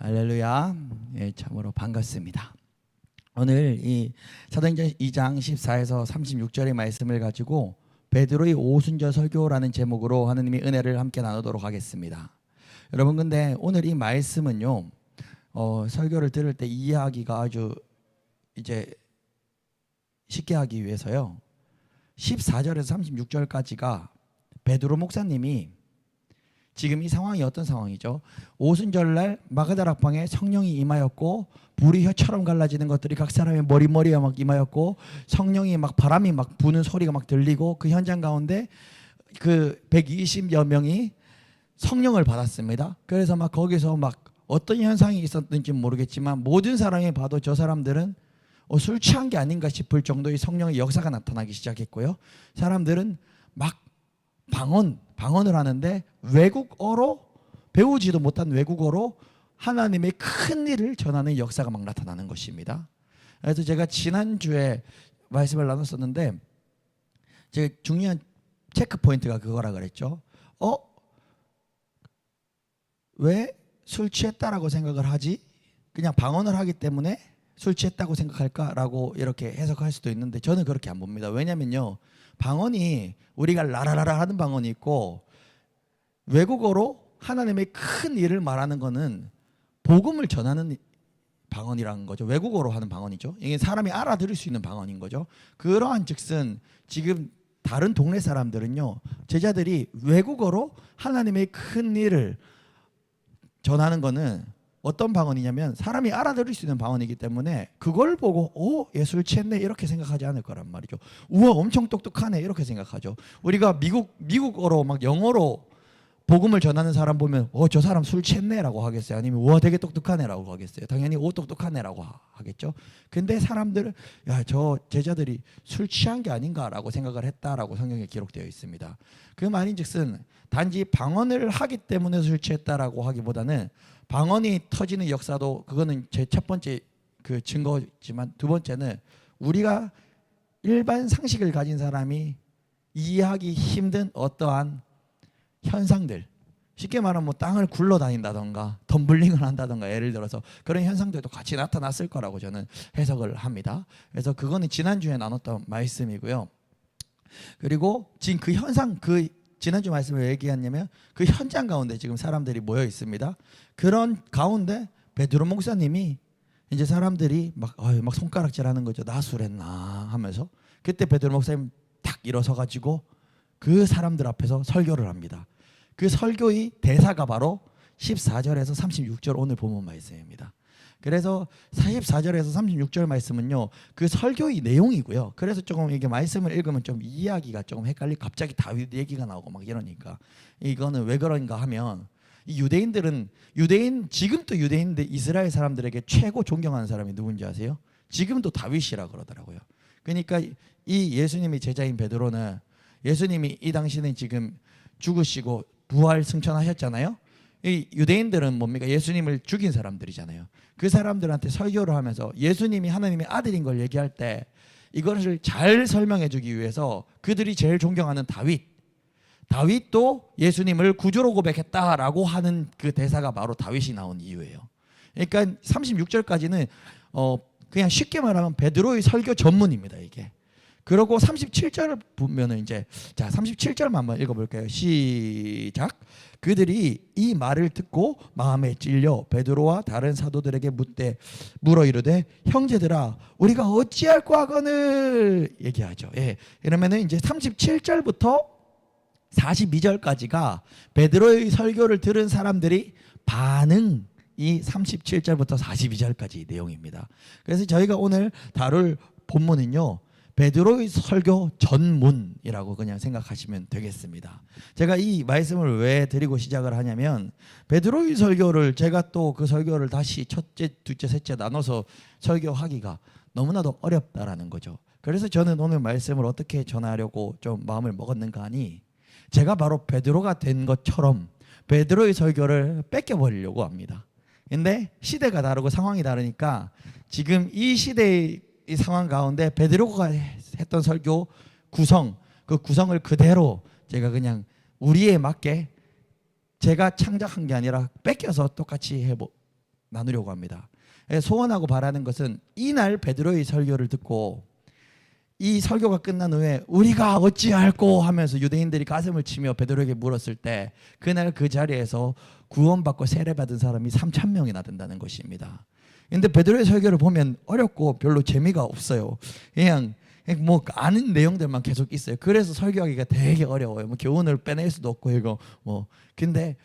할렐루야. 예, 참으로 반갑습니다. 오늘 이 사도행전 2장 14에서 36절의 말씀을 가지고 베드로의 오순절 설교라는 제목으로 하느님의 은혜를 함께 나누도록 하겠습니다. 여러분, 근데 오늘 이 말씀은요, 설교를 들을 때 이해하기가 아주 이제 쉽게 하기 위해서요, 14절에서 36절까지가 베드로 목사님이 지금 이 상황이 어떤 상황이죠? 오순절날 마가다락방에 성령이 임하였고 불이 혀처럼 갈라지는 것들이 각 사람의 머리에 막 임하였고 성령이 막 바람이 막 부는 소리가 막 들리고 그 현장 가운데 그 120여 명이 성령을 받았습니다. 그래서 막 거기서 막 어떤 현상이 있었는지 모르겠지만 모든 사람이 봐도 저 사람들은 술 취한 게 아닌가 싶을 정도의 성령의 역사가 나타나기 시작했고요. 사람들은 막 방언을 하는데 외국어로, 배우지도 못한 외국어로 하나님의 큰 일을 전하는 역사가 막 나타나는 것입니다. 그래서 제가 지난주에 말씀을 나눴었는데 제가 중요한 체크 포인트가 그거라 그랬죠. 왜 술 취했다라고 생각을 하지? 그냥 방언을 하기 때문에 술 취했다고 생각할까라고 이렇게 해석할 수도 있는데 저는 그렇게 안 봅니다. 왜냐면요, 방언이 우리가 라라라라 하는 방언이 있고 외국어로 하나님의 큰 일을 말하는 거는 복음을 전하는 방언이라는 거죠. 외국어로 하는 방언이죠. 이게 사람이 알아들을 수 있는 방언인 거죠. 그러한 즉슨 지금 다른 동네 사람들은요, 제자들이 외국어로 하나님의 큰 일을 전하는 거는 어떤 방언이냐면 사람이 알아들을 수 있는 방언이기 때문에 그걸 보고 예술 취했네 이렇게 생각하지 않을 거란 말이죠. 우와, 엄청 똑똑하네 이렇게 생각하죠. 우리가 미국어로 막 영어로 복음을 전하는 사람 보면 저 사람 술 취했네라고 하겠어요? 아니면 우와, 되게 똑똑하네라고 하겠어요? 당연히 똑똑하네라고 하겠죠. 근데 사람들은 저 제자들이 술 취한 게 아닌가라고 생각을 했다라고 성경에 기록되어 있습니다. 그 말인즉슨 단지 방언을 하기 때문에 술 취했다라고 하기보다는 방언이 터지는 역사도 그거는 제 첫 번째 그 증거지만 두 번째는 우리가 일반 상식을 가진 사람이 이해하기 힘든 어떠한 현상들, 쉽게 말하면 뭐 땅을 굴러다닌다던가 덤블링을 한다던가 예를 들어서 그런 현상들도 같이 나타났을 거라고 저는 해석을 합니다. 그래서 그거는 지난주에 나눴던 말씀이고요. 그리고 지금 그 현상, 그 지난주 말씀을 왜 얘기했냐면 그 현장 가운데 지금 사람들이 모여 있습니다. 그런 가운데 베드로 목사님이 이제 사람들이 막 손가락질하는 거죠. 나 술했나 하면서 그때 베드로 목사님 딱 일어서 가지고 그 사람들 앞에서 설교를 합니다. 그 설교의 대사가 바로 14절에서 36절 오늘 본문 말씀입니다. 그래서 44절에서 36절 말씀은요, 그 설교의 내용이고요. 그래서 조금 이게 말씀을 읽으면 좀 이해하기가 조금 헷갈리고 갑자기 다윗 얘기가 나오고 막 이러니까 이거는 왜 그런가 하면 이 지금도 유대인들 이스라엘 사람들에게 최고 존경하는 사람이 누군지 아세요? 지금도 다윗이라 그러더라고요. 그러니까 이 예수님이 제자인 베드로는 예수님이 이 당시는 지금 죽으시고 부활 승천하셨잖아요. 이 유대인들은 뭡니까? 예수님을 죽인 사람들이잖아요. 그 사람들한테 설교를 하면서 예수님이 하나님의 아들인 걸 얘기할 때 이것을 잘 설명해 주기 위해서 그들이 제일 존경하는 다윗도 예수님을 구주로 고백했다라고 하는 그 대사가 바로 다윗이 나온 이유예요. 그러니까 36절까지는 그냥 쉽게 말하면 베드로의 설교 전문입니다, 이게. 그리고 37절을 보면은 이제 37절만 한번 읽어볼게요. 시작. 그들이 이 말을 듣고 마음에 찔려 베드로와 다른 사도들에게 물어 이르되 형제들아 우리가 어찌할꼬 하거늘 얘기하죠. 그러면은 이제 37절부터 42절까지가 베드로의 설교를 들은 사람들이 반응, 이 37절부터 42절까지 내용입니다. 그래서 저희가 오늘 다룰 본문은요, 베드로의 설교 전문이라고 그냥 생각하시면 되겠습니다. 제가 이 말씀을 왜 드리고 시작을 하냐면 베드로의 설교를 제가 또 그 설교를 다시 첫째, 둘째, 셋째 나눠서 설교하기가 너무나도 어렵다라는 거죠. 그래서 저는 오늘 말씀을 어떻게 전하려고 좀 마음을 먹었는가 하니 제가 바로 베드로가 된 것처럼 베드로의 설교를 뺏겨버리려고 합니다. 근데 시대가 다르고 상황이 다르니까 지금 이 시대의 이 상황 가운데 베드로가 했던 설교 그 구성을 그대로 제가 그냥 우리에 맞게 제가 창작한 게 아니라 뺏겨서 똑같이 나누려고 합니다. 소원하고 바라는 것은 이날 베드로의 설교를 듣고 이 설교가 끝난 후에 우리가 어찌할꼬 하면서 유대인들이 가슴을 치며 베드로에게 물었을 때 그날 그 자리에서 구원받고 세례받은 사람이 3,000명이나 된다는 것입니다. 근데 베드로의 설교를 보면 어렵고 별로 재미가 없어요. 그냥 뭐 아는 내용들만 계속 있어요. 그래서 설교하기가 되게 어려워요. 뭐 교훈을 빼낼 수도 없고 이거 뭐 근데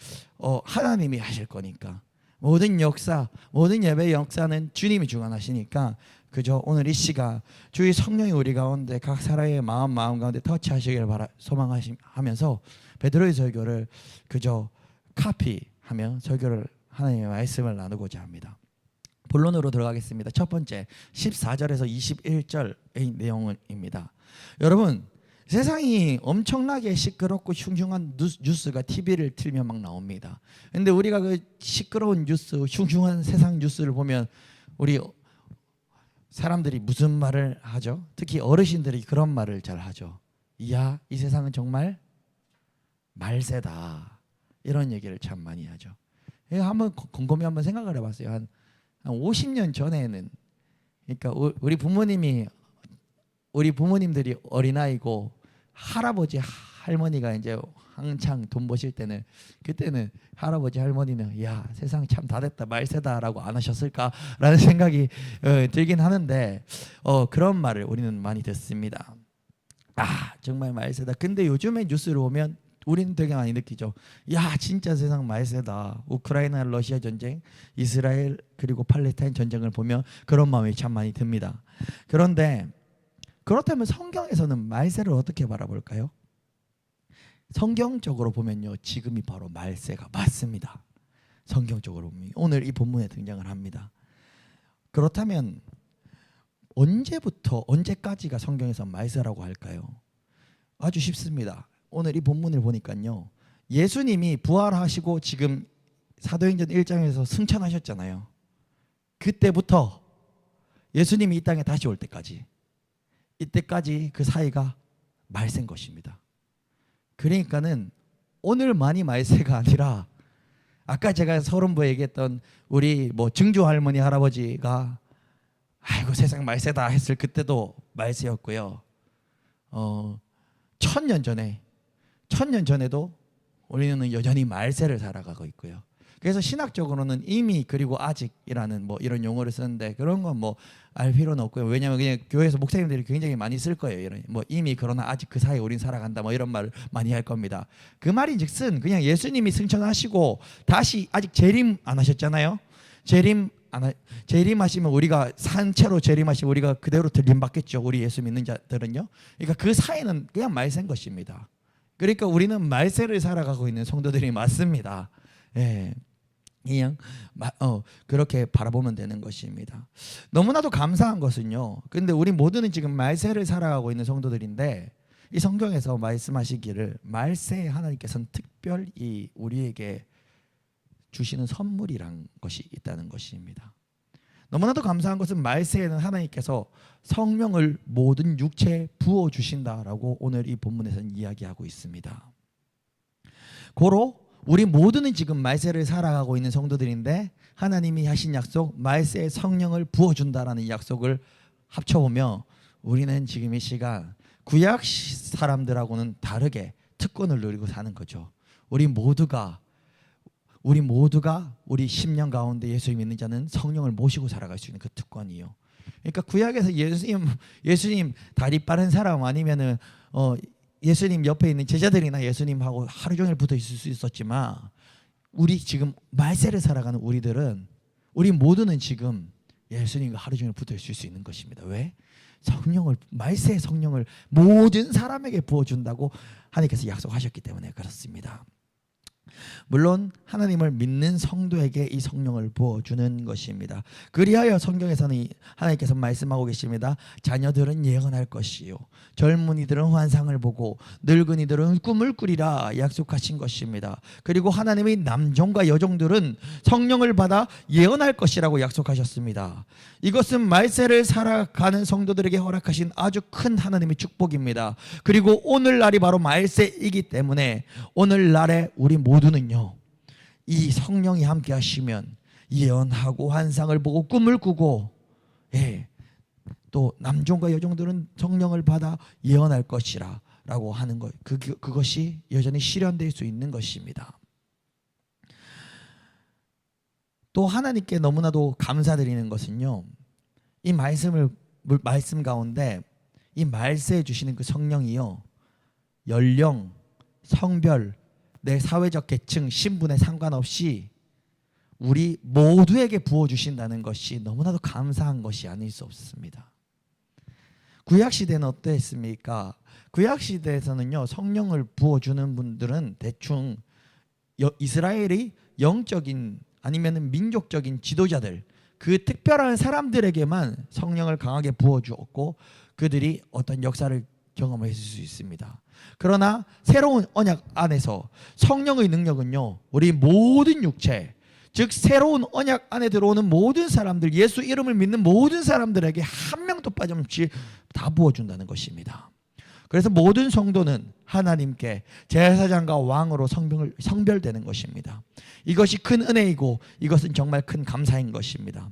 하나님이 하실 거니까 모든 역사, 모든 예배의 역사는 주님이 주관하시니까 그저 오늘 이 시간 주의 성령이 우리 가운데 각 사람의 마음 가운데 터치하시기를 소망하면서 베드로의 설교를 그저 카피하며 설교를 하나님의 말씀을 나누고자 합니다. 본론으로 들어가겠습니다. 첫 번째 14절에서 21절의 내용입니다. 여러분 세상이 엄청나게 시끄럽고 흉흉한 뉴스가 TV를 틀면 막 나옵니다. 근데 우리가 그 시끄러운 뉴스, 흉흉한 세상 뉴스를 보면 우리 사람들이 무슨 말을 하죠? 특히 어르신들이 그런 말을 잘 하죠. 이야, 이 세상은 정말 말세다. 이런 얘기를 참 많이 하죠. 한번 곰곰이 한번 생각을 해봤어요. 한 50년 전에는 그러니까 우리 부모님들이 어린아이고 할아버지 할머니가 이제 한창 돈 버실 때는 그때는 할아버지 할머니는 야 세상 참 다 됐다 말세다라고 안 하셨을까라는 생각이 들긴 하는데 그런 말을 우리는 많이 듣습니다. 아 정말 말세다. 근데 요즘에 뉴스를 보면 우리는 되게 많이 느끼죠. 야 진짜 세상 말세다. 우크라이나 러시아 전쟁, 이스라엘 그리고 팔레스타인 전쟁을 보면 그런 마음이 참 많이 듭니다. 그런데 그렇다면 성경에서는 말세를 어떻게 바라볼까요? 성경적으로 보면요 지금이 바로 말세가 맞습니다. 성경적으로 보면 오늘 이 본문에 등장을 합니다. 그렇다면 언제부터 언제까지가 성경에서 말세라고 할까요? 아주 쉽습니다. 오늘 이 본문을 보니까요 예수님이 부활하시고 지금 사도행전 1장에서 승천하셨잖아요. 그때부터 예수님이 이 땅에 다시 올 때까지 이때까지 그 사이가 말세인 것입니다. 그러니까는 오늘만이 말세가 아니라 아까 제가 서른부에 얘기했던 우리 뭐 증조 할머니 할아버지가 아이고 세상 말세다 했을 그때도 말세였고요. 1000년 전에도 우리는 여전히 말세를 살아가고 있고요. 그래서 신학적으로는 이미 그리고 아직이라는 뭐 이런 용어를 쓰는데 그런 건 뭐 알 필요는 없고요. 왜냐하면 그냥 교회에서 목사님들이 굉장히 많이 쓸 거예요. 이런 뭐 이미 그러나 아직 그 사이에 우린 살아간다 뭐 이런 말을 많이 할 겁니다. 그 말인즉슨 그냥 예수님이 승천하시고 다시 아직 재림 안 하셨잖아요. 재림하시면 우리가 산채로 재림하시면 우리가 그대로 들림 받겠죠. 우리 예수 믿는 자들은요. 그러니까 그 사이는 그냥 말세인 것입니다. 그러니까 우리는 말세를 살아가고 있는 성도들이 맞습니다. 예. 그냥 그렇게 바라보면 되는 것입니다. 너무나도 감사한 것은요. 근데 우리 모두는 지금 말세를 살아가고 있는 성도들인데 이 성경에서 말씀하시기를 말세에 하나님께서는 특별히 우리에게 주시는 선물이란 것이 있다는 것입니다. 너무나도 감사한 것은 말세에는 하나님께서 성령을 모든 육체에 부어 주신다라고 오늘 이 본문에서는 이야기하고 있습니다. 고로 우리 모두는 지금 말세를 살아가고 있는 성도들인데 하나님이 하신 약속 말세에 성령을 부어준다라는 약속을 합쳐보면 우리는 지금 이 시간 구약 사람들하고는 다르게 특권을 누리고 사는 거죠. 우리 모두가 우리 10년 가운데 예수 믿는 자는 성령을 모시고 살아갈 수 있는 그 특권이요. 그러니까 구약에서 예수님 다리 빠른 사람 아니면은 예수님 옆에 있는 제자들이나 예수님하고 하루 종일 붙어 있을 수 있었지만 우리 지금 말세를 살아가는 우리 모두는 지금 예수님과 하루 종일 붙어 있을 수 있는 것입니다. 왜? 말세의 성령을 모든 사람에게 부어준다고 하나님께서 약속하셨기 때문에 그렇습니다. 물론 하나님을 믿는 성도에게 이 성령을 부어주는 것입니다. 그리하여 성경에서는 하나님께서 말씀하고 계십니다. 자녀들은 예언할 것이요 젊은이들은 환상을 보고 늙은이들은 꿈을 꾸리라 약속하신 것입니다. 그리고 하나님의 남종과 여종들은 성령을 받아 예언할 것이라고 약속하셨습니다. 이것은 말세를 살아가는 성도들에게 허락하신 아주 큰 하나님의 축복입니다. 그리고 오늘날이 바로 말세이기 때문에 오늘날에 우리 모두는요 이 성령이 함께 하시면 예언하고 환상을 보고 꿈을 꾸고, 또 남종과 여종들은 성령을 받아 예언할 것이라 라고 하는 것, 그것이 여전히 실현될 수 있는 것입니다. 또 하나님께 너무나도 감사드리는 것은요, 이 말씀 가운데 이 말세해 주시는 그 성령이요, 연령, 성별, 내 사회적 계층, 신분에 상관없이 우리 모두에게 부어주신다는 것이 너무나도 감사한 것이 아닐 수 없습니다. 구약시대는 어땠습니까? 구약시대에서는요, 성령을 부어주는 분들은 대충 이스라엘의 영적인 아니면 민족적인 지도자들, 그 특별한 사람들에게만 성령을 강하게 부어주었고 그들이 어떤 역사를 경험했을 수 있습니다. 그러나 새로운 언약 안에서 성령의 능력은요, 우리 모든 육체, 즉 새로운 언약 안에 들어오는 모든 사람들, 예수 이름을 믿는 모든 사람들에게 한 명도 빠짐없이 다 부어준다는 것입니다. 그래서 모든 성도는 하나님께 제사장과 왕으로 성별되는 것입니다. 이것이 큰 은혜이고 이것은 정말 큰 감사인 것입니다.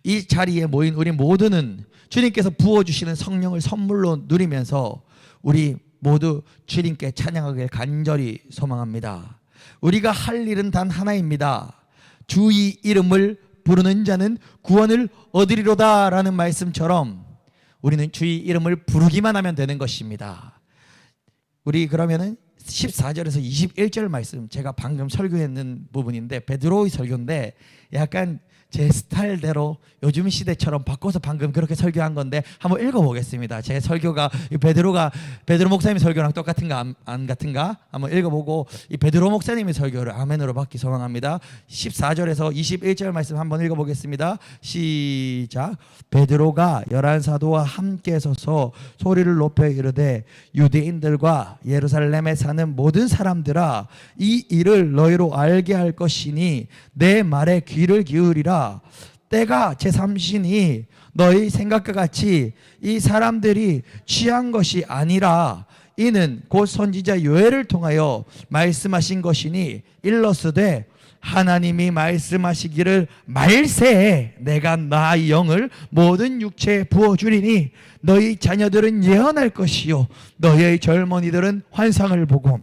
이 자리에 모인 우리 모두는 주님께서 부어주시는 성령을 선물로 누리면서 우리 모두 주님께 찬양하길 간절히 소망합니다. 우리가 할 일은 단 하나입니다. 주의 이름을 부르는 자는 구원을 얻으리로다 라는 말씀처럼 우리는 주의 이름을 부르기만 하면 되는 것입니다. 우리 그러면은 14절에서 21절 말씀, 제가 방금 설교했는 부분인데 베드로의 설교인데 약간 제 스타일대로 요즘 시대처럼 바꿔서 방금 그렇게 설교한 건데 한번 읽어보겠습니다. 제 설교가 베드로 목사님 설교랑 똑같은가 안 같은가 한번 읽어보고 이 베드로 목사님의 설교를 아멘으로 받기 소망합니다. 14절에서 21절 말씀 한번 읽어보겠습니다. 시작. 베드로가 11사도와 함께 서서 소리를 높여 이르되 유대인들과 예루살렘에 사는 모든 사람들아, 이 일을 너희로 알게 할 것이니 내 말에 귀를 기울이라. 때가 제3시니 너희 생각과 같이 이 사람들이 취한 것이 아니라 이는 곧 선지자 요엘을 통하여 말씀하신 것이니 일러스되 하나님이 말씀하시기를 말세에 내가 나의 영을 모든 육체에 부어주리니 너희 자녀들은 예언할 것이요 너희의 젊은이들은 환상을 보고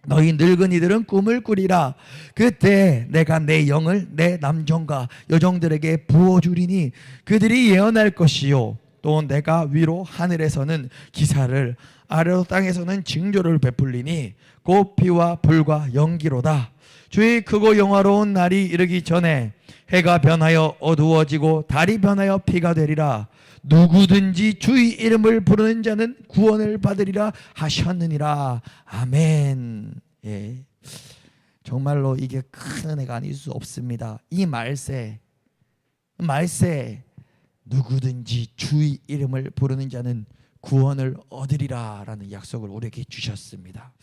너희 늙은이들은 꿈을 꾸리라. 그때 내가 내 영을 내 남종과 여종들에게 부어주리니 그들이 예언할 것이요 또 내가 위로 하늘에서는 기사를 아래로 땅에서는 징조를 베풀리니 곧 피와 불과 연기로다. 주의 크고 영화로운 날이 이르기 전에 해가 변하여 어두워지고 달이 변하여 피가 되리라. 누구든지 주의 이름을 부르는 자는 구원을 받으리라 하셨느니라. 아멘. 정말로 이게 큰 은혜가 아닐 수 없습니다. 이 말세 누구든지 주의 이름을 부르는 자는 구원을 얻으리라 라는 약속을 우리에게 주셨습니다.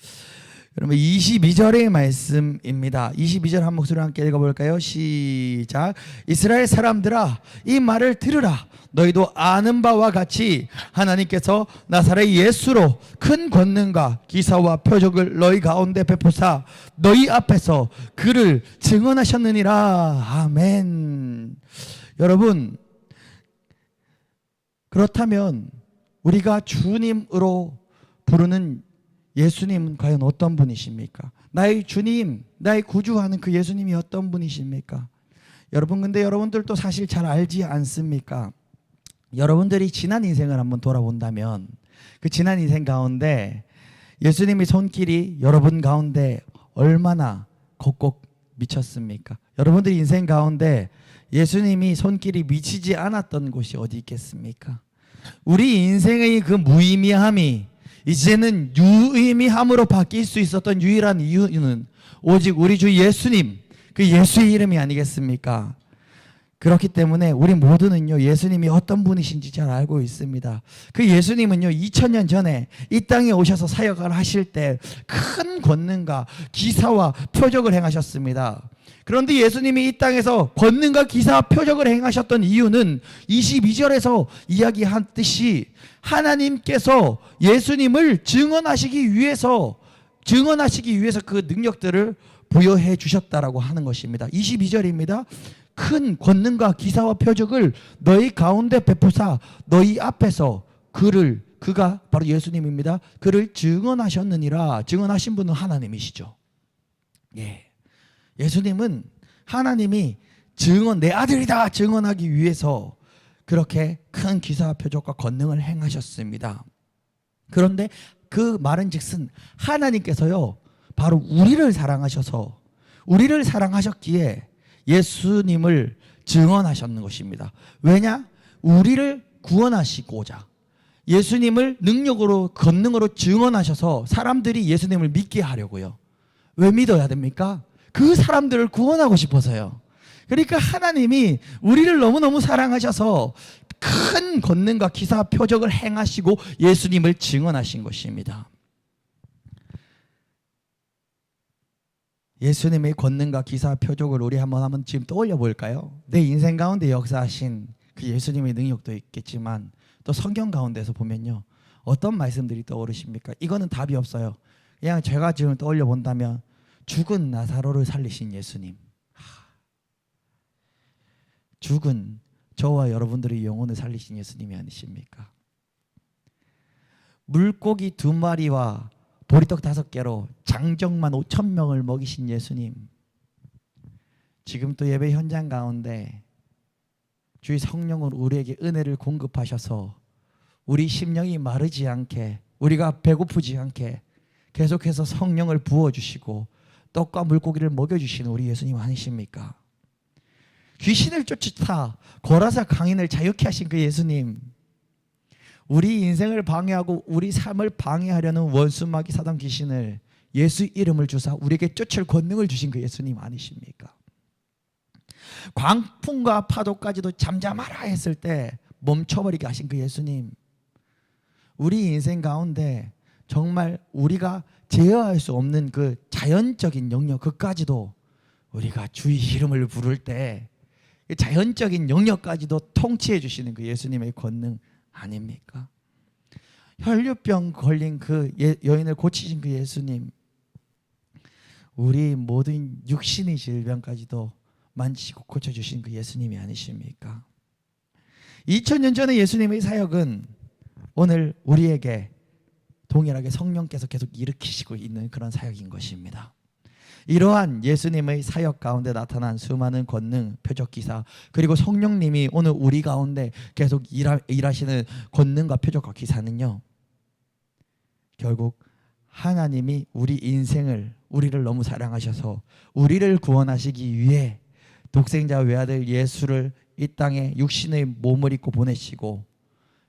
여러분 22절의 말씀입니다. 22절 한 목소리로 함께 읽어볼까요? 시작. 이스라엘 사람들아, 이 말을 들으라. 너희도 아는 바와 같이 하나님께서 나사렛 예수로 큰 권능과 기사와 표적을 너희 가운데 베푸사 너희 앞에서 그를 증언하셨느니라. 아멘. 여러분, 그렇다면 우리가 주님으로 부르는 예수님은 과연 어떤 분이십니까? 나의 주님, 나의 구주하는 그 예수님이 어떤 분이십니까? 여러분, 근데 여러분들도 사실 잘 알지 않습니까? 여러분들이 지난 인생을 한번 돌아본다면 그 지난 인생 가운데 예수님의 손길이 여러분 가운데 얼마나 꼭꼭 미쳤습니까? 여러분들 인생 가운데 예수님이 손길이 미치지 않았던 곳이 어디 있겠습니까? 우리 인생의 그 무의미함이 이제는 유의미함으로 바뀔 수 있었던 유일한 이유는 오직 우리 주 예수님, 그 예수의 이름이 아니겠습니까? 그렇기 때문에 우리 모두는요, 예수님이 어떤 분이신지 잘 알고 있습니다. 그 예수님은요, 2000년 전에 이 땅에 오셔서 사역을 하실 때 큰 권능과 기사와 표적을 행하셨습니다. 그런데 예수님이 이 땅에서 권능과 기사와 표적을 행하셨던 이유는 22절에서 이야기했듯이 하나님께서 예수님을 증언하시기 위해서 그 능력들을 부여해 주셨다라고 하는 것입니다. 22절입니다. 큰 권능과 기사와 표적을 너희 가운데 베푸사 너희 앞에서 그가 바로 예수님입니다. 그를 증언하셨느니라. 증언하신 분은 하나님이시죠. 예. 예수님은 하나님이 내 아들이다 증언하기 위해서 그렇게 큰 기사와 표적과 권능을 행하셨습니다. 그런데 그 말은즉슨 하나님께서요 바로 우리를 사랑하셔서 우리를 사랑하셨기에 예수님을 증언하셨는 것입니다. 왜냐? 우리를 구원하시고자 예수님을 능력으로 권능으로 증언하셔서 사람들이 예수님을 믿게 하려고요. 왜 믿어야 됩니까? 그 사람들을 구원하고 싶어서요. 그러니까 하나님이 우리를 너무너무 사랑하셔서 큰 권능과 기사 표적을 행하시고 예수님을 증언하신 것입니다. 예수님의 권능과 기사 표적을 우리 한번 지금 떠올려 볼까요? 내 인생 가운데 역사하신 그 예수님의 능력도 있겠지만 또 성경 가운데서 보면요 어떤 말씀들이 떠오르십니까? 이거는 답이 없어요. 그냥 제가 지금 떠올려 본다면 죽은 나사로를 살리신 예수님, 죽은 저와 여러분들의 영혼을 살리신 예수님이 아니십니까? 물고기 2마리와 보리떡 5개로 장정만 5,000명을 먹이신 예수님, 지금 또 예배 현장 가운데 주의 성령으로 우리에게 은혜를 공급하셔서 우리 심령이 마르지 않게, 우리가 배고프지 않게 계속해서 성령을 부어주시고 떡과 물고기를 먹여주시는 우리 예수님 아니십니까? 귀신을 쫓아 거라사 강인을 자유케 하신 그 예수님, 우리 인생을 방해하고 우리 삶을 방해하려는 원수마귀 사단 귀신을 예수 이름을 주사 우리에게 쫓을 권능을 주신 그 예수님 아니십니까? 광풍과 파도까지도 잠잠하라 했을 때 멈춰버리게 하신 그 예수님, 우리 인생 가운데 정말 우리가 제어할 수 없는 그 자연적인 영역 그까지도 우리가 주의 이름을 부를 때 자연적인 영역까지도 통치해 주시는 그 예수님의 권능 아닙니까? 혈류병 걸린 그 여인을 고치신 그 예수님, 우리 모든 육신의 질병까지도 만지시고 고쳐주신 그 예수님이 아니십니까? 2000년 전에 예수님의 사역은 오늘 우리에게 동일하게 성령께서 계속 일으키시고 있는 그런 사역인 것입니다. 이러한 예수님의 사역 가운데 나타난 수많은 권능, 표적, 기사, 그리고 성령님이 오늘 우리 가운데 계속 일하시는 권능과 표적과 기사는요, 결국 하나님이 우리를 너무 사랑하셔서 우리를 구원하시기 위해 독생자 외아들 예수를 이 땅에 육신의 몸을 입고 보내시고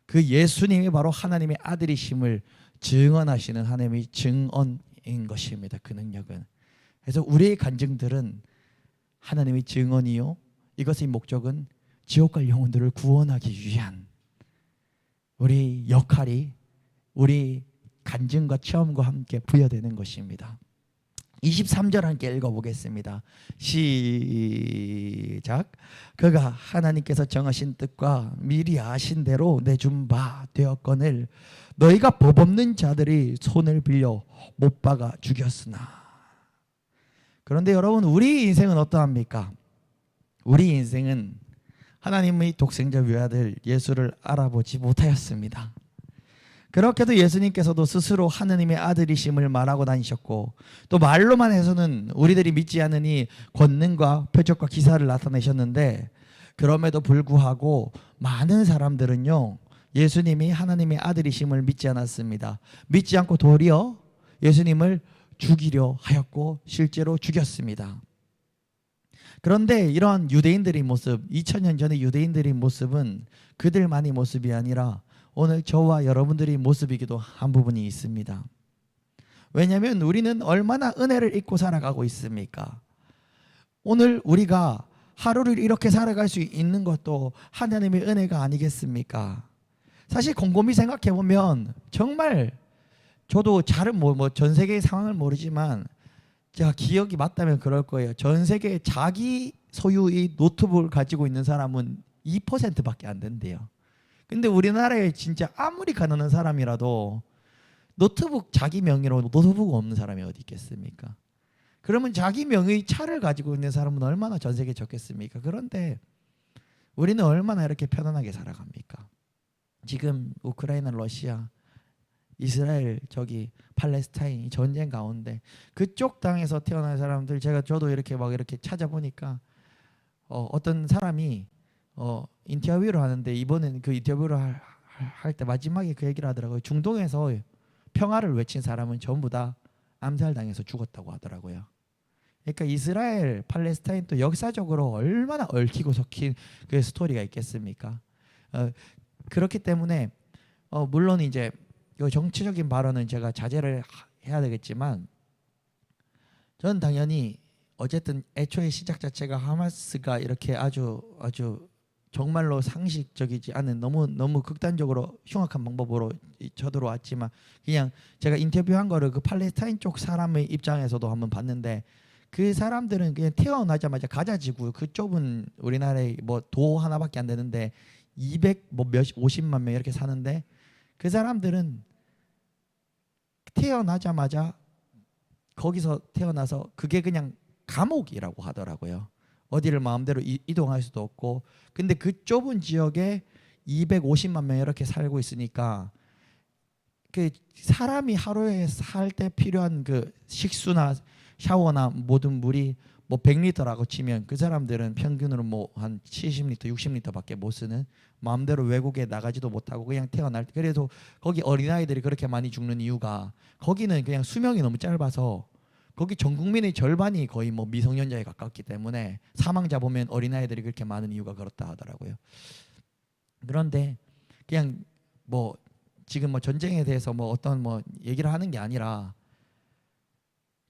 그 예수님이 바로 하나님의 아들이심을 증언하시는 하나님의 증언인 것입니다. 그 능력은. 그래서 우리의 간증들은 하나님의 증언이요, 이것의 목적은 지옥 갈 영혼들을 구원하기 위한 우리 역할이 우리 간증과 체험과 함께 부여되는 것입니다. 23절 함께 읽어보겠습니다. 시작. 그가 하나님께서 정하신 뜻과 미리 아신 대로 내준 바 되었거늘 너희가 법 없는 자들이 손을 빌려 못 박아 죽였으나. 그런데 여러분, 우리 인생은 어떠합니까? 우리 인생은 하나님의 독생자 외아들 예수를 알아보지 못하였습니다. 그렇게도 예수님께서도 스스로 하느님의 아들이심을 말하고 다니셨고 또 말로만 해서는 우리들이 믿지 않으니 권능과 표적과 기사를 나타내셨는데, 그럼에도 불구하고 많은 사람들은요 예수님이 하나님의 아들이심을 믿지 않았습니다. 믿지 않고 도리어 예수님을 죽이려 하였고 실제로 죽였습니다. 그런데 이러한 유대인들의 모습, 2000년 전의 유대인들의 모습은 그들만의 모습이 아니라 오늘 저와 여러분들의 모습이기도 한 부분이 있습니다. 왜냐하면 우리는 얼마나 은혜를 잊고 살아가고 있습니까? 오늘 우리가 하루를 이렇게 살아갈 수 있는 것도 하나님의 은혜가 아니겠습니까? 사실 곰곰이 생각해 보면 정말 저도 잘은 전 세계의 상황을 모르지만 제가 기억이 맞다면 그럴 거예요. 전 세계에 자기 소유의 노트북을 가지고 있는 사람은 2%밖에 안 된대요. 근데 우리나라에 진짜 아무리 가난한 사람이라도 노트북 자기 명의로 노트북 없는 사람이 어디 있겠습니까? 그러면 자기 명의 차를 가지고 있는 사람은 얼마나 전 세계에 좋겠습니까? 그런데 우리는 얼마나 이렇게 편안하게 살아갑니까? 지금 우크라이나, 러시아, 이스라엘, 저기 팔레스타인 전쟁 가운데 그쪽 땅에서 태어난 사람들, 저도 이렇게 막 이렇게 찾아보니까 어떤 사람이 인터뷰를 하는데, 이번엔 그 인터뷰를 할 때 마지막에 그 얘기를 하더라고요. 중동에서 평화를 외친 사람은 전부 다 암살당해서 죽었다고 하더라고요. 그러니까 이스라엘, 팔레스타인 또 역사적으로 얼마나 얽히고 섞인 그 스토리가 있겠습니까? 그렇기 때문에 물론 이제 이 정치적인 발언은 제가 자제를 해야 되겠지만, 저는 당연히 어쨌든 애초에 시작 자체가 하마스가 이렇게 아주 정말로 상식적이지 않은 너무 극단적으로 흉악한 방법으로 쳐들어왔지만, 그냥 제가 인터뷰한 거를 그 팔레스타인 쪽 사람의 입장에서도 한번 봤는데, 그 사람들은 그냥 태어나자마자 가자지구, 그 좁은 우리나라에 뭐 도 하나밖에 안 되는데 50만 명 이렇게 사는데, 그 사람들은 태어나자마자 거기서 태어나서 그게 그냥 감옥이라고 하더라고요. 어디를 마음대로 이동할 수도 없고. 근데 그 좁은 지역에 250만 명 이렇게 살고 있으니까, 그 사람이 하루에 살 때 필요한 그 식수나 샤워나 모든 물이 뭐 100리터라고 치면, 그 사람들은 평균으로 뭐 한 70리터, 60리터밖에 못 쓰는, 마음대로 외국에 나가지도 못하고 그냥 태어날 때. 그래서 거기 어린아이들이 그렇게 많이 죽는 이유가, 거기는 그냥 수명이 너무 짧아서 거기 전 국민의 절반이 거의 뭐 미성년자에 가깝기 때문에 사망자 보면 어린아이들이 그렇게 많은 이유가 그렇다 하더라고요. 그런데 그냥 뭐 지금 뭐 전쟁에 대해서 뭐 어떤 뭐 얘기를 하는 게 아니라,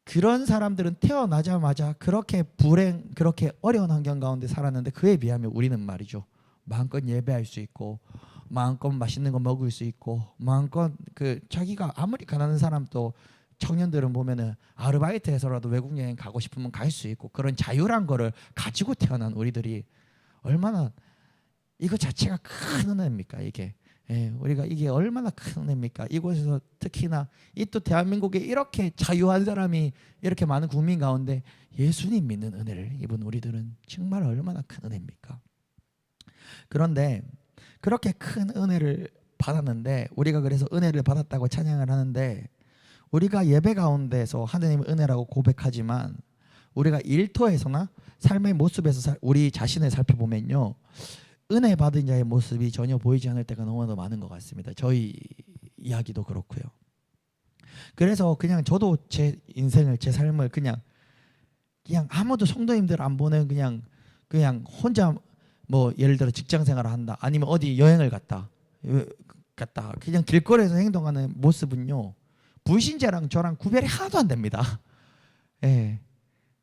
그런 사람들은 태어나자마자 그렇게 그렇게 어려운 환경 가운데 살았는데, 그에 비하면 우리는 말이죠, 마음껏 예배할 수 있고, 마음껏 맛있는 거 먹을 수 있고, 마음껏 그 자기가 아무리 가난한 사람도, 청년들은 보면은 아르바이트해서라도 외국 여행 가고 싶으면 갈 수 있고, 그런 자유란 거를 가지고 태어난 우리들이 얼마나, 이거 자체가 큰 은혜입니까 이게. 우리가 이게 얼마나 큰 은혜입니까? 이곳에서 특히나 이 또 대한민국에 이렇게 자유한 사람이 이렇게 많은 국민 가운데 예수님 믿는 은혜를 입은 우리들은 정말 얼마나 큰 은혜입니까? 그런데 그렇게 큰 은혜를 받았는데, 우리가 그래서 은혜를 받았다고 찬양을 하는데, 우리가 예배 가운데서 하느님의 은혜라고 고백하지만, 우리가 일터에서나 삶의 모습에서 우리 자신을 살펴보면요, 은혜 받은 자의 모습이 전혀 보이지 않을 때가 너무나 많은 것 같습니다. 저희 이야기도 그렇고요. 그래서 그냥 저도 제 인생을, 제 삶을 그냥 아무도 성도님들 안 보는 그냥 혼자 뭐 예를 들어 직장 생활을 한다, 아니면 어디 여행을 갔다 그냥 길거리에서 행동하는 모습은요, 불신자랑 저랑 구별이 하나도 안 됩니다.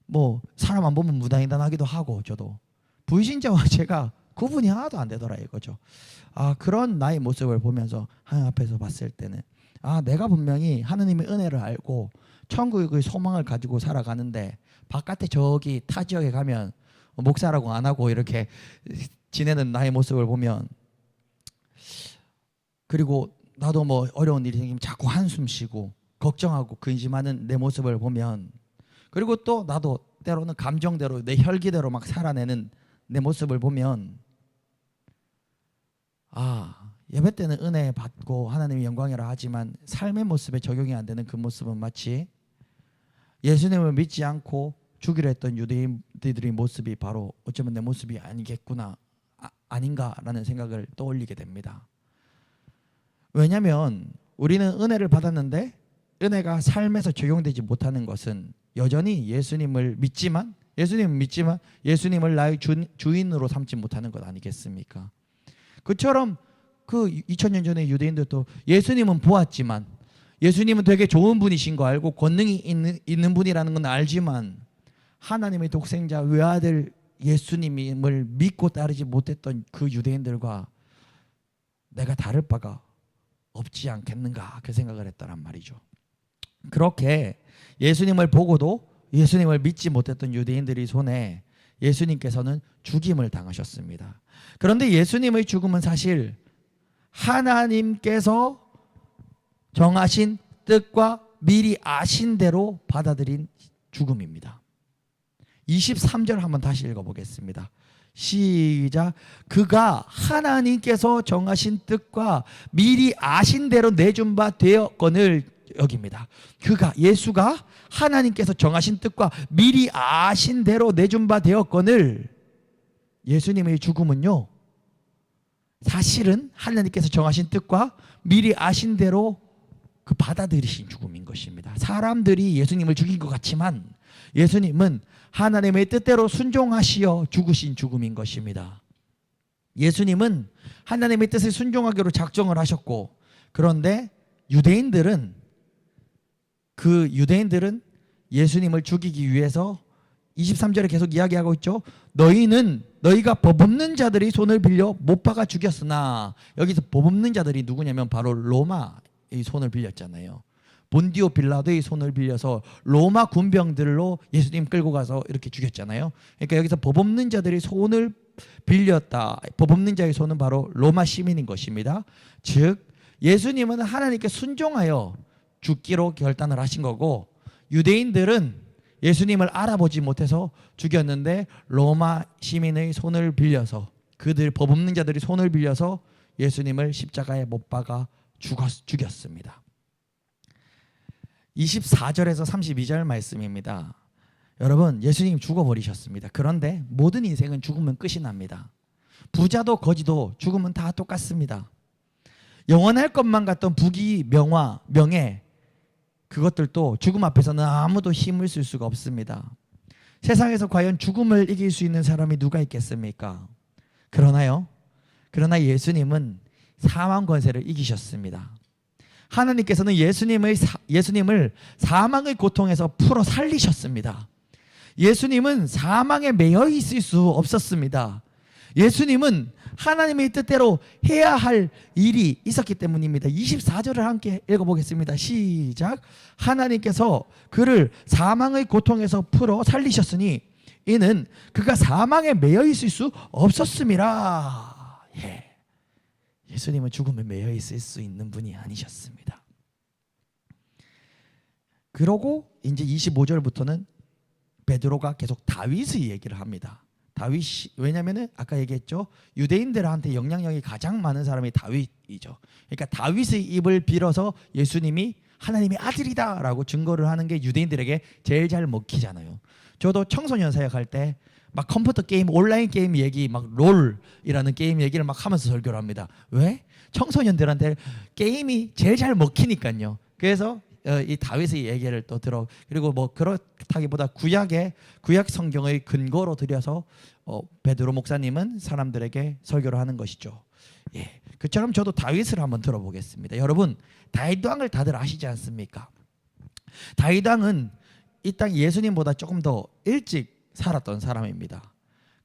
뭐 사람 안 보면 무당이단하기도 하고, 저도 불신자와 제가 구분이 하나도 안 되더라 이거죠. 그런 나의 모습을 보면서 하나님 앞에서 봤을 때는, 내가 분명히 하느님의 은혜를 알고 천국의 소망을 가지고 살아가는데, 바깥에 저기 타 지역에 가면 목사라고 안 하고 이렇게 지내는 나의 모습을 보면, 그리고 나도 뭐 어려운 일이 생기면 자꾸 한숨 쉬고 걱정하고 근심하는 내 모습을 보면, 그리고 또 나도 때로는 감정대로 내 혈기대로 막 살아내는 내 모습을 보면, 예배 때는 은혜 받고 하나님의 영광이라 하지만 삶의 모습에 적용이 안 되는 그 모습은 마치 예수님을 믿지 않고 죽이려 했던 유대인들의 모습이 바로 어쩌면 내 모습이 아니겠구나, 아닌가라는 생각을 떠올리게 됩니다. 왜냐하면 우리는 은혜를 받았는데 은혜가 삶에서 적용되지 못하는 것은, 여전히 예수님을 믿지만 예수님을 나의 주인으로 삼지 못하는 것 아니겠습니까? 그처럼 그 2000년 전에 유대인들도 예수님은 보았지만, 예수님은 되게 좋은 분이신 거 알고 권능이 있는 분이라는 건 알지만, 하나님의 독생자 외아들 예수님을 믿고 따르지 못했던 그 유대인들과 내가 다를 바가 없지 않겠는가, 그 생각을 했다란 말이죠. 그렇게 예수님을 보고도 예수님을 믿지 못했던 유대인들의 손에 예수님께서는 죽임을 당하셨습니다. 그런데 예수님의 죽음은 사실 하나님께서 정하신 뜻과 미리 아신 대로 받아들인 죽음입니다. 23절 한번 다시 읽어보겠습니다. 시작. 그가 하나님께서 정하신 뜻과 미리 아신 대로 내준 바 되었건을 여깁니다. 그가, 예수가 하나님께서 정하신 뜻과 미리 아신 대로 내준 바 되었건을, 예수님의 죽음은요, 사실은 하나님께서 정하신 뜻과 미리 아신 대로 그 받아들이신 죽음인 것입니다. 사람들이 예수님을 죽인 것 같지만 예수님은 하나님의 뜻대로 순종하시어 죽으신 죽음인 것입니다. 예수님은 하나님의 뜻에 순종하기로 작정을 하셨고, 그런데 유대인들은 예수님을 죽이기 위해서 23절에 계속 이야기하고 있죠. 너희가 법 없는 자들이 손을 빌려 못 박아 죽였으나, 여기서 법 없는 자들이 누구냐면 바로 로마의 손을 빌렸잖아요. 본디오 빌라도의 손을 빌려서 로마 군병들로 예수님 끌고 가서 이렇게 죽였잖아요. 그러니까 여기서 법 없는 자들이 손을 빌렸다. 법 없는 자의 손은 바로 로마 시민인 것입니다. 즉 예수님은 하나님께 순종하여 죽기로 결단을 하신 거고, 유대인들은 예수님을 알아보지 못해서 죽였는데 로마 시민의 손을 빌려서, 그들 법 없는 자들이 손을 빌려서 예수님을 십자가에 못 박아 죽였습니다. 24절에서 32절 말씀입니다. 여러분, 예수님 죽어버리셨습니다. 그런데 모든 인생은 죽으면 끝이 납니다. 부자도 거지도 죽으면 다 똑같습니다. 영원할 것만 같던 부귀, 명화, 명예, 그것들도 죽음 앞에서는 아무도 힘을 쓸 수가 없습니다. 세상에서 과연 죽음을 이길 수 있는 사람이 누가 있겠습니까? 그러나 예수님은 사망 권세를 이기셨습니다. 하나님께서는 예수님을 사망의 고통에서 풀어 살리셨습니다. 예수님은 사망에 매여 있을 수 없었습니다. 예수님은 하나님의 뜻대로 해야 할 일이 있었기 때문입니다. 24절을 함께 읽어보겠습니다. 시작. 하나님께서 그를 사망의 고통에서 풀어 살리셨으니 이는 그가 사망에 매여 있을 수 없었음이라. 예수님은 죽음에 매여 있을 수 있는 분이 아니셨습니다. 그러고 이제 25절부터는 베드로가 계속 다윗의 얘기를 합니다. 다윗이, 왜냐하면 아까 얘기했죠, 유대인들한테 영향력이 가장 많은 사람이 다윗이죠. 그러니까 다윗의 입을 빌어서 예수님이 하나님의 아들이다 라고 증거를 하는 게 유대인들에게 제일 잘 먹히잖아요. 저도 청소년 사역할 때 막 컴퓨터 게임, 온라인 게임 얘기, 막 롤이라는 게임 얘기를 막 하면서 설교를 합니다. 왜? 청소년들한테 게임이 제일 잘 먹히니까요. 그래서 이 다윗의 얘기를 또 들어, 그리고 뭐 그렇다기보다 구약 성경의 근거로 들여서 베드로 목사님은 사람들에게 설교를 하는 것이죠. 그처럼 저도 다윗을 한번 들어보겠습니다. 여러분, 다윗 왕을 다들 아시지 않습니까? 다윗 왕은 이 땅 예수님보다 조금 더 일찍 살았던 사람입니다.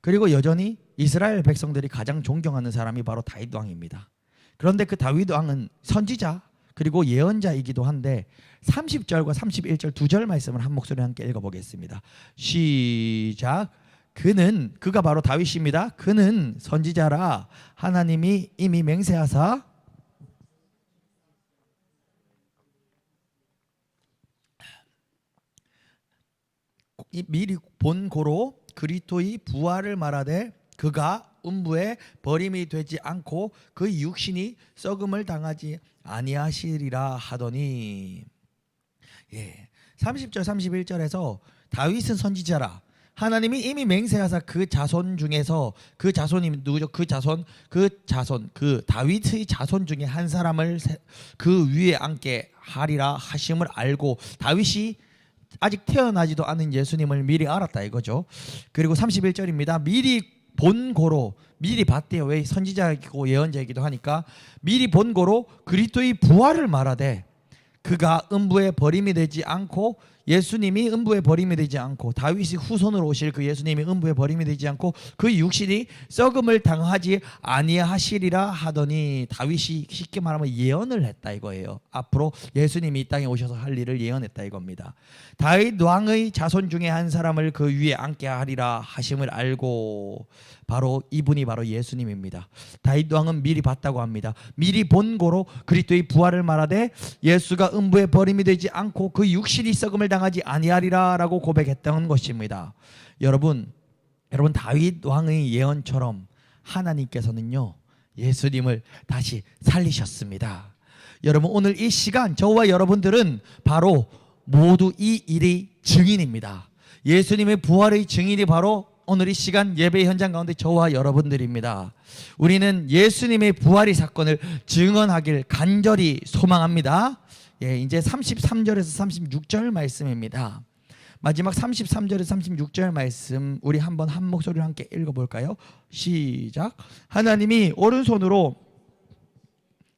그리고 여전히 이스라엘 백성들이 가장 존경하는 사람이 바로 다윗 왕입니다. 그런데 그 다윗 왕은 선지자 그리고 예언자이기도 한데 30절과 31절 두 절 말씀을 한 목소리 함께 읽어보겠습니다. 시작. 그가 바로 다윗입니다. 그는 선지자라 하나님이 이미 맹세하사 미리 본 고로 그리스도의 부활을 말하되 그가 음부에 버림이 되지 않고 그 육신이 썩음을 당하지 아니하시리라 하더니 30절 31절에서 다윗은 선지자라 하나님이 이미 맹세하사 그 자손 중에서 그 자손이 누구죠? 그 다윗의 자손 중에 한 사람을 그 위에 앉게 하리라 하심을 알고 다윗이 아직 태어나지도 않은 예수님을 미리 알았다 이거죠. 그리고 31절입니다. 미리 본 고로, 미리 봤대요. 왜? 선지자이고 예언자이기도 하니까 미리 본 고로 그리스도의 부활을 말하되 그가 음부에 버림이 되지 않고 예수님이 음부에 버림이 되지 않고 다윗이 후손으로 오실 그 예수님이 음부에 버림이 되지 않고 그 육신이 썩음을 당하지 아니하시리라 하더니 다윗이 쉽게 말하면 예언을 했다 이거예요. 앞으로 예수님이 이 땅에 오셔서 할 일을 예언했다 이겁니다. 다윗 왕의 자손 중에 한 사람을 그 위에 앉게 하리라 하심을 알고 바로 이분이 바로 예수님입니다. 다윗 왕은 미리 봤다고 합니다. 미리 본 고로 그리스도의 부활을 말하되 예수가 음부에 버림이 되지 않고 그 육신이 썩음을 멸망당하지 아니하리라라고 고백했던 것입니다. 여러분 다윗 왕의 예언처럼 하나님께서는요 예수님을 다시 살리셨습니다. 여러분 오늘 이 시간 저와 여러분들은 바로 모두 이 일의 증인입니다. 예수님의 부활의 증인이 바로 오늘 이 시간 예배 현장 가운데 저와 여러분들입니다. 우리는 예수님의 부활의 사건을 증언하길 간절히 소망합니다. 이제 33절에서 36절 말씀입니다. 마지막 33절에서 36절 말씀 우리 한번 한 목소리로 함께 읽어볼까요? 시작. 하나님이 오른손으로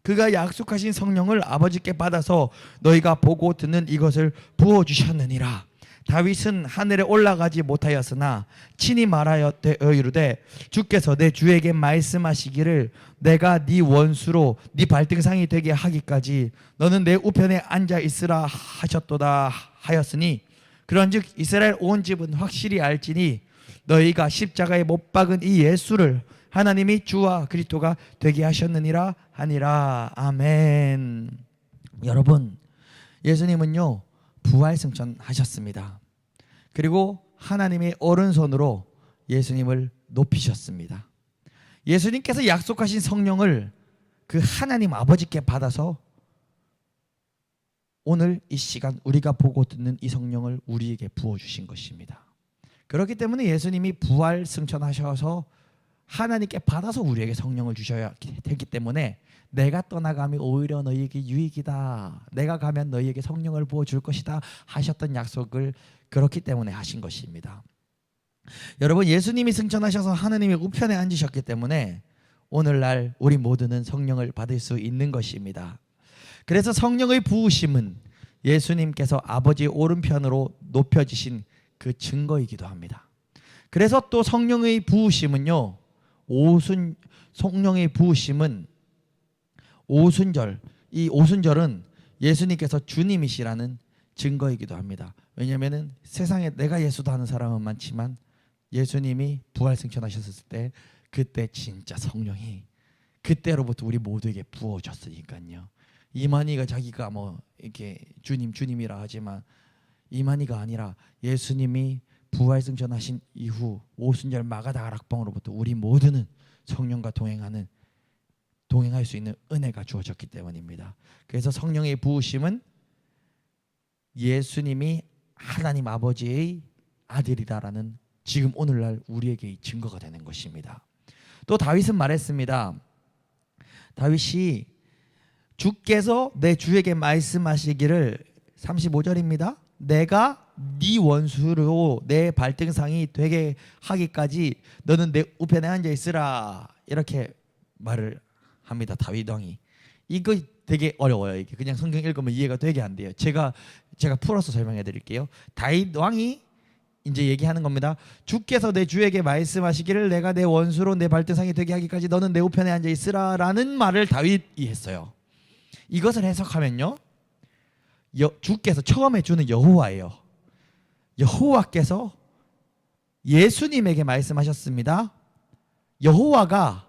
그가 약속하신 성령을 아버지께 받아서 너희가 보고 듣는 이것을 부어주셨느니라. 다윗은 하늘에 올라가지 못하였으나 친히 말하였되 이르되 주께서 내 주에게 말씀하시기를 내가 네 원수로 네 발등상이 되게 하기까지 너는 내 우편에 앉아 있으라 하셨도다 하였으니 그런즉 이스라엘 온 집은 확실히 알지니 너희가 십자가에 못 박은 이 예수를 하나님이 주와 그리스도가 되게 하셨느니라 하니라. 아멘. 여러분 예수님은요 부활 승천하셨습니다. 그리고 하나님의 오른손으로 예수님을 높이셨습니다. 예수님께서 약속하신 성령을 그 하나님 아버지께 받아서 오늘 이 시간 우리가 보고 듣는 이 성령을 우리에게 부어주신 것입니다. 그렇기 때문에 예수님이 부활 승천하셔서 하나님께 받아서 우리에게 성령을 주셔야 되기 때문에 내가 떠나가면 오히려 너희에게 유익이다, 내가 가면 너희에게 성령을 부어줄 것이다 하셨던 약속을 그렇기 때문에 하신 것입니다. 여러분 예수님이 승천하셔서 하나님의 우편에 앉으셨기 때문에 오늘날 우리 모두는 성령을 받을 수 있는 것입니다. 그래서 성령의 부으심은 예수님께서 아버지 오른편으로 높여지신 그 증거이기도 합니다. 그래서 또 성령의 부으심은요 성령의 부으심은 오순절, 이 오순절은 예수님께서 주님이시라는 증거이기도 합니다. 왜냐하면 세상에 내가 예수도 하는 사람은 많지만 예수님이 부활 승천하셨을 때 그때 진짜 성령이 그때로부터 우리 모두에게 부어졌으니까요. 이만희가 자기가 뭐 이렇게 주님이라 하지만 이만희가 아니라 예수님이 부활 승천하신 이후 오순절 마가다락방으로부터 우리 모두는 성령과 동행할 수 있는 은혜가 주어졌기 때문입니다. 그래서 성령의 부으심은 예수님이 하나님 아버지의 아들이다라는 지금 오늘날 우리에게 증거가 되는 것입니다. 또 다윗은 말했습니다. 다윗이 주께서 내 주에게 말씀하시기를 35절입니다. 내가 네 원수로 내 발등상이 되게 하기까지 너는 내 우편에 앉아 있으라 이렇게 말을 합니다. 다윗 왕이. 이거 되게 어려워요. 이게 그냥 성경 읽으면 이해가 되게 안 돼요. 제가 풀어서 설명해 드릴게요. 다윗 왕이 이제 얘기하는 겁니다. 주께서 내 주에게 말씀하시기를 내가 내 원수로 내 발등상이 되게 하기까지 너는 내 우편에 앉아 있으라라는 말을 다윗이 했어요. 이것을 해석하면요, 주께서 처음에 주는 여호와예요. 여호와께서 예수님에게 말씀하셨습니다. 여호와가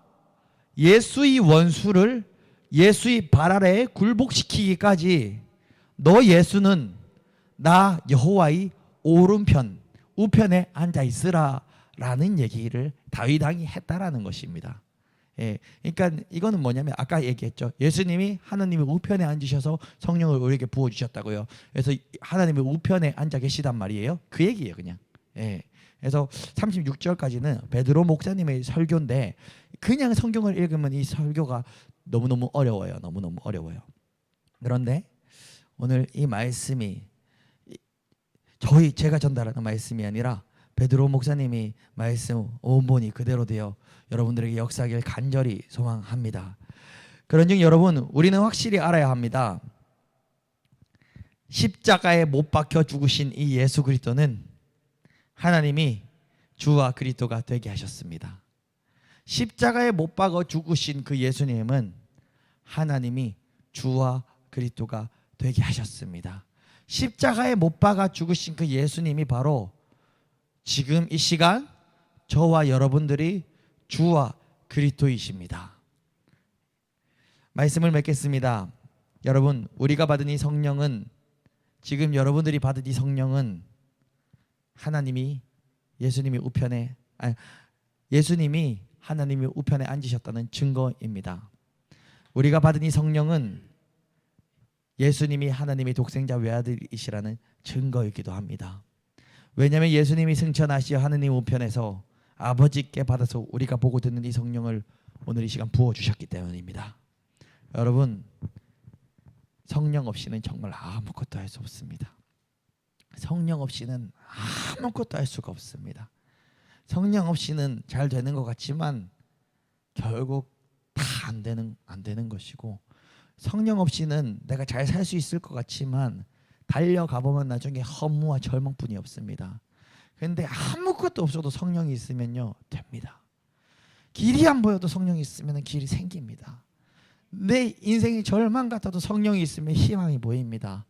예수의 원수를 예수의 발 아래에 굴복시키기까지 너 예수는 나 여호와의 오른편 우편에 앉아 있으라 라는 얘기를 다윗 왕이 했다라는 것입니다. 그러니까 이거는 뭐냐면 아까 얘기했죠. 예수님이 하나님의 우편에 앉으셔서 성령을 우리에게 부어주셨다고요. 그래서 하나님의 우편에 앉아 계시단 말이에요. 그 얘기예요 그냥. 그래서 36절까지는 베드로 목사님의 설교인데 그냥 성경을 읽으면 이 설교가 너무너무 어려워요. 너무너무 어려워요. 그런데 오늘 이 말씀이 제가 전달하는 말씀이 아니라 베드로 목사님이 말씀 온본이 그대로 되어 여러분들에게 역사하길 간절히 소망합니다. 그런즉 여러분 우리는 확실히 알아야 합니다. 십자가에 못 박혀 죽으신 이 예수 그리스도는 하나님이 주와 그리스도가 되게 하셨습니다. 십자가에 못 박아 죽으신 그 예수님은 하나님이 주와 그리스도가 되게 하셨습니다. 십자가에 못 박아 죽으신 그 예수님이 바로 지금 이 시간 저와 여러분들이 주와 그리스도이십니다. 말씀을 맺겠습니다. 여러분 우리가 받은 이 성령은 지금 여러분들이 받은 이 성령은 하나님이 예수님이 하나님이 우편에 앉으셨다는 증거입니다. 우리가 받은 이 성령은 예수님이 하나님의 독생자 외아들이시라는 증거이기도 합니다. 왜냐하면 예수님이 승천하시어 하나님 우편에서 아버지께 받아서 우리가 보고 듣는 이 성령을 오늘 이 시간 부어주셨기 때문입니다. 여러분, 성령 없이는 정말 아무것도 할 수 없습니다. 성령 없이는 아무것도 할 수가 없습니다. 성령 없이는 잘 되는 것 같지만 결국 다 안 되는 것이고, 성령 없이는 내가 잘 살 수 있을 것 같지만 달려가 보면 나중에 허무와 절망뿐이 없습니다. 그런데 아무것도 없어도 성령이 있으면요, 됩니다. 길이 안 보여도 성령이 있으면 길이 생깁니다. 내 인생이 절망 같아도 성령이 있으면 희망이 보입니다.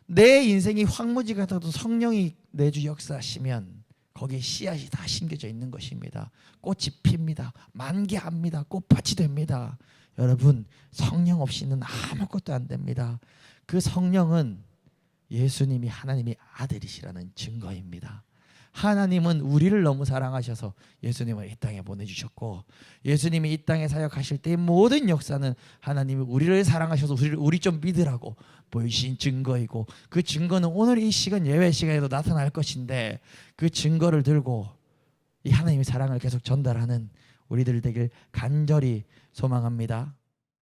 내 인생이 황무지 같아도 성령이 내주 역사하시면 거기에 씨앗이 다 심겨져 있는 것입니다. 꽃이 핍니다. 만개합니다. 꽃밭이 됩니다. 여러분, 성령 없이는 아무것도 안 됩니다. 그 성령은 예수님이 하나님의 아들이시라는 증거입니다. 하나님은 우리를 너무 사랑하셔서 예수님을 이 땅에 보내주셨고, 예수님이 이 땅에 사역하실 때의 모든 역사는 하나님이 우리를 사랑하셔서 우리 좀 믿으라고 보여주신 증거이고, 그 증거는 오늘 이 시간 예외 시간에도 나타날 것인데, 그 증거를 들고 이 하나님의 사랑을 계속 전달하는 우리들 되길 간절히 소망합니다.